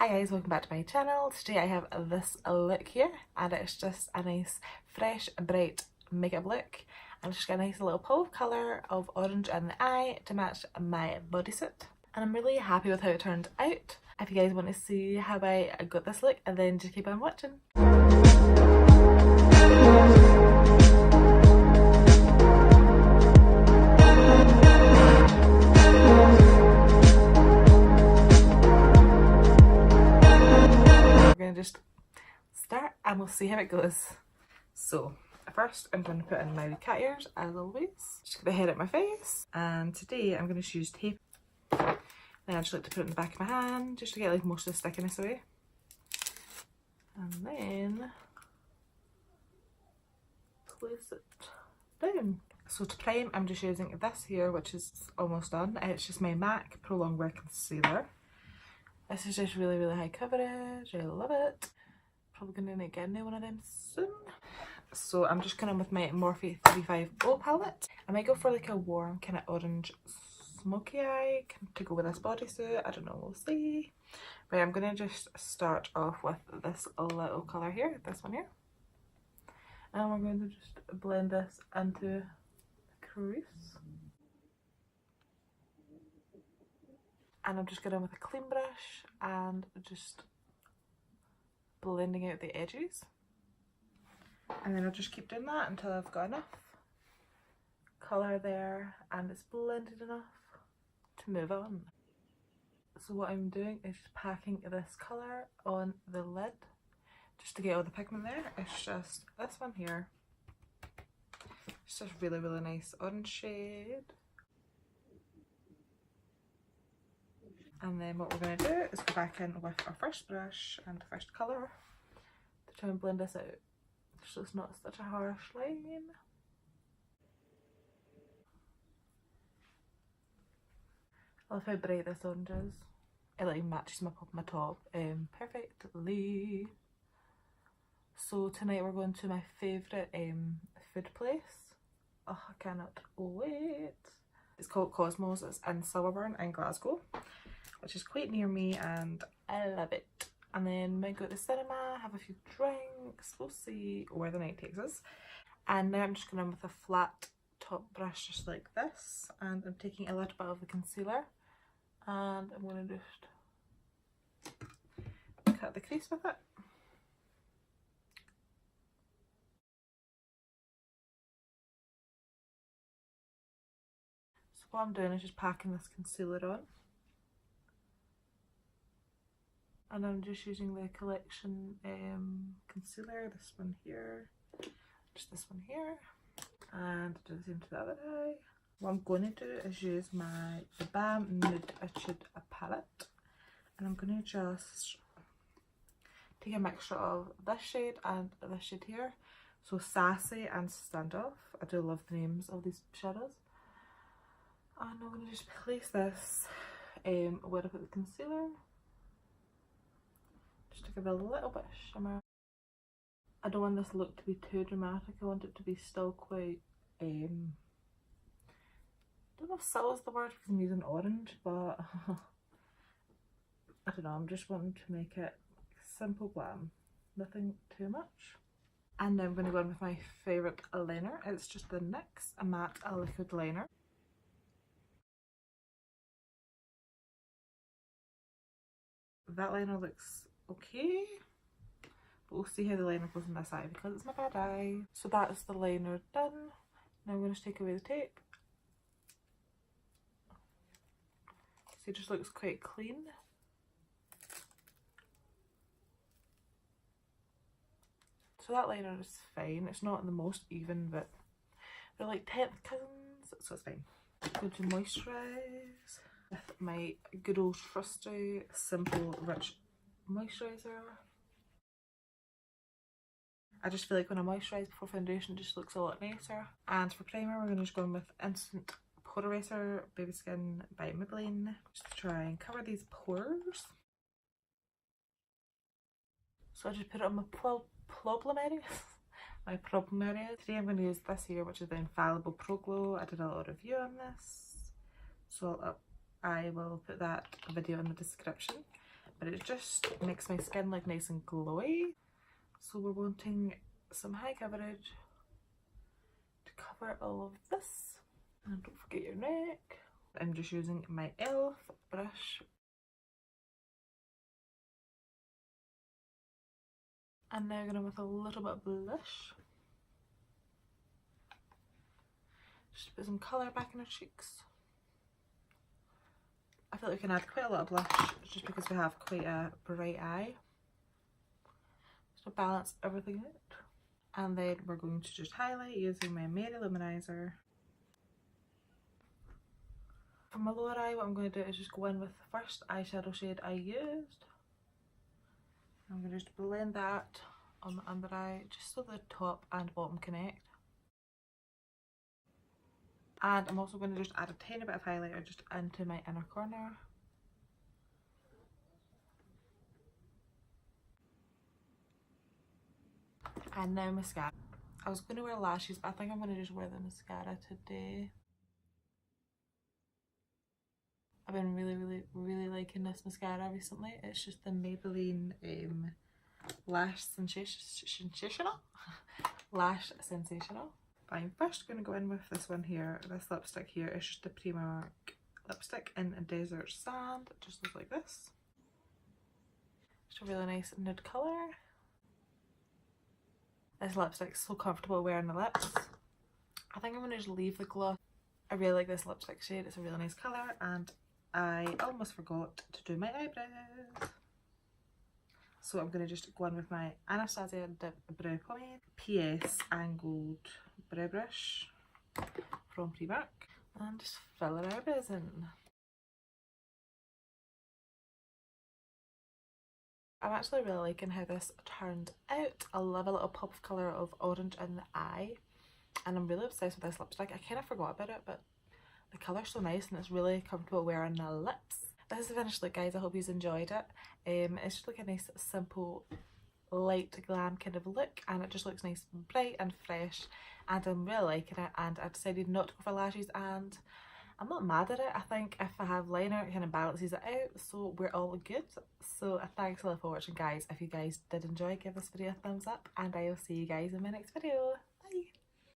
Hi guys, welcome back to my channel. Today I have this look here and it's just a nice fresh bright makeup look, and just got a nice little pop of colour of orange in the eye to match my bodysuit, and I'm really happy with how it turned out. If you guys want to see how I got this look, and then just keep on watching. Just start and we'll see how it goes. So first I'm going to put in my cat ears as always. Just get the head out my face, and today I'm going to use tape. Then I just like to put it in the back of my hand just to get like most of the stickiness away, and then place it down. So to prime I'm just using this here, which is almost done. It's just my MAC Pro Longwear Concealer. This is just really high coverage. I love it. Probably gonna need to get a new one of them soon. So I'm just going in with my Morphe 350 palette. I might go for like a warm kind of orange smoky eye to go with this bodysuit. I don't know, we'll see. But I'm gonna just start off with this little colour here, this one here. And we're going to just blend this into the crease. And I'm just going in with a clean brush and just blending out the edges. And then I'll just keep doing that until I've got enough colour there and it's blended enough to move on. So what I'm doing is just packing this colour on the lid just to get all the pigment there. It's just this one here. It's just really nice orange shade. And then what we're going to do is go back in with our first brush and the first colour to try and blend this out so it's not such a harsh line. I love how bright this orange is. It like matches my top perfectly. So tonight we're going to my favourite food place. Oh, I cannot wait. It's called Cosmos. It's in Silverburn in Glasgow, which is quite near me and I love it. And then might go to the cinema, have a few drinks, we'll see where the night takes us. And now I'm just going in with a flat top brush just like this, and I'm taking a little bit of the concealer and I'm going to just cut the crease with it. So what I'm doing is just packing this concealer on. And I'm just using the Collection concealer, this one here, just this one here, and do the same to the other eye. What I'm going to do is use the BAM Nude palette, and I'm going to just take a mixture of this shade and this shade here. So Sassy and Standoff. I do love the names of these shadows. And I'm going to just place this where I put the concealer. Just to give it a little bit of shimmer. I don't want this look to be too dramatic. I want it to be still quite, I don't know if subtle is the word because I'm using orange, but I don't know, I'm just wanting to make it simple glam, nothing too much. And now I'm going to go in with my favourite liner. It's just the NYX Matte Liquid Liner. That liner looks okay, but we'll see how the liner goes on this eye because it's my bad eye. So that's the liner done. Now I'm going to take away the tape. See, it just looks quite clean. So that liner is fine. It's not the most even, but they're like 10th cousins, so it's fine. Going to moisturise with my good old trusty Simple Rich moisturiser. I just feel like when I moisturise before foundation, it just looks a lot nicer. And for primer, we're going to just go in with Instant Pore Eraser Baby Skin by Maybelline, just to try and cover these pores. So I just put it on my problem areas. My problem areas. Today I'm going to use this here, which is the Infallible Pro Glow. I did a little review on this, so I will put that video in the description. but it just makes my skin look nice and glowy. So we're wanting some high coverage to cover all of this. And don't forget your neck. I'm just using my e.l.f. brush. And now going with a little bit of blush. Just put some colour back in our cheeks. I feel like we can add quite a lot of blush just because we have quite a bright eye. Just to balance everything out. And then we're going to just highlight using my Mary Luminizer. For my lower eye, what I'm going to do is just go in with the first eyeshadow shade I used. I'm going to just blend that on the under eye just so the top and bottom connect. And I'm also going to just add a tiny bit of highlighter just into my inner corner. And now mascara. I was going to wear lashes, but I think I'm going to just wear the mascara today. I've been really liking this mascara recently. It's just the Maybelline Lash Sensational? Lash Sensational. I'm first going to go in with this one here. This lipstick here is just the Primark lipstick in a Desert Sand. It just looks like this. Just a really nice nude colour. This lipstick's so comfortable wearing the lips. I think I'm going to just leave the gloss. I really like this lipstick shade. It's a really nice colour, and I almost forgot to do my eyebrows. So I'm going to just go in with my Anastasia Dip Brow Pomade, PS Angled Brow Brush from Primark, and just fill our eyebrows in. I'm actually really liking how this turned out. I love a little pop of colour of orange in the eye, and I'm really obsessed with this lipstick. I kind of forgot about it, but the colour's so nice and it's really comfortable wearing the lips. This is the finished look, guys. I hope you enjoyed it. It's just like a nice simple light glam kind of look, and it just looks nice and bright and fresh, and I'm really liking it. And I decided not to go for lashes, and I'm not mad at it. I think if I have liner, it kind of balances it out, so we're all good. So thanks a lot for watching, guys. If you guys did enjoy, give this video a thumbs up, and I will see you guys in my next video.